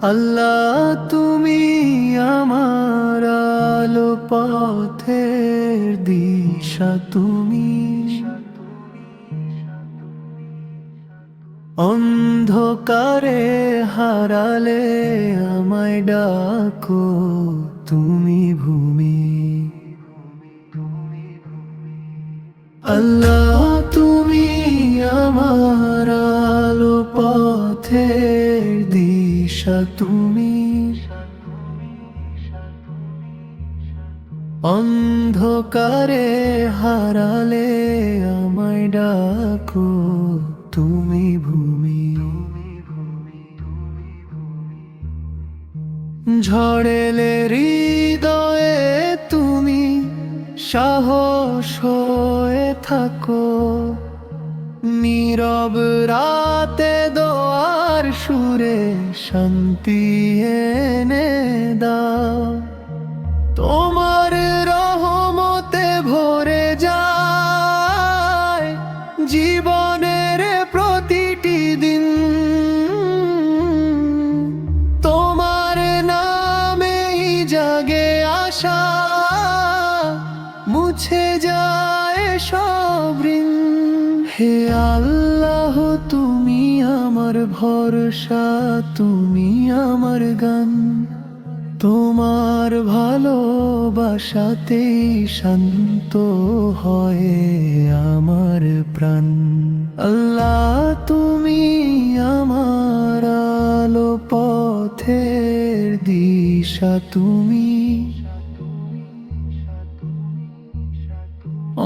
আল্লাহ তুমি আমার আলো পথের দিশা তুমি অন্ধকারে হারালে আমায় ডাকো তুমি ভূমি আল্লাহ তুমি আমার আলো পথের দিশা তুমি অন্ধকারে হারালে আমায় ডাকো তুমি ভূমি ঝড়েলে হৃদয়ে তুমি সাহস হয়ে থাকো নীরব রাতে দোয়ার সুরে শান্তি এনে দাও তোমার রহমতে ভরে যায় জীবনের প্রতিটি দিন তোমার নামেই জাগে আশা মুছে যায় সব ঋণ হে আল্লাহ তুমি আমার ভরসা তুমি আমার গান তোমার ভালোবাসাতেই শান্ত হয় আমার প্রাণ আল্লাহ তুমি আমার আলো পথের দিশা তুমি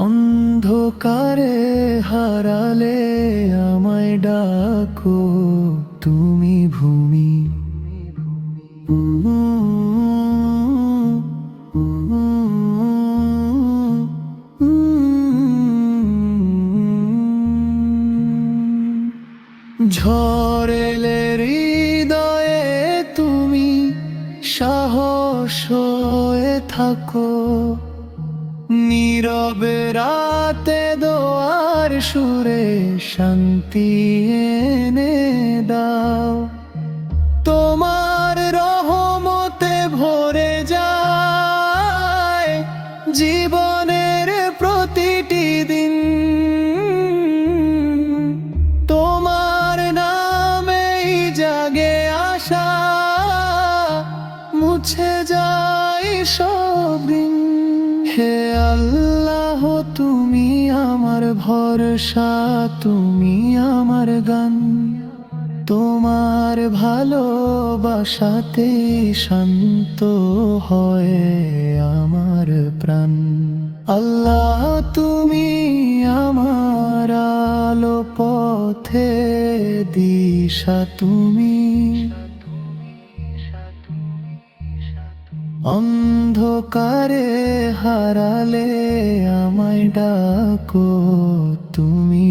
অন্ধকারে হারালে আমায় ডাকো তুমি ভূমি ঝড়েলে হৃদয়ে তুমি সাহস হয়ে থাকো নীরবে রাতে দোয়ার সুরে শান্তি এনে দাও তোমার রহমতে ভরে যায় জীবনের প্রতিটি দিন তোমার নামেই জাগে আশা মুছে যায় সব ঋণ হে আল্লাহ তুমি আমার ভরসা তুমি আমার গান তোমার ভালোবাসাতে শান্ত হয় আমার প্রাণ আল্লাহ তুমি আমার আলো পথে দিশা তুমি অন্ধকারে হারালে আমায় ডাকো তুমি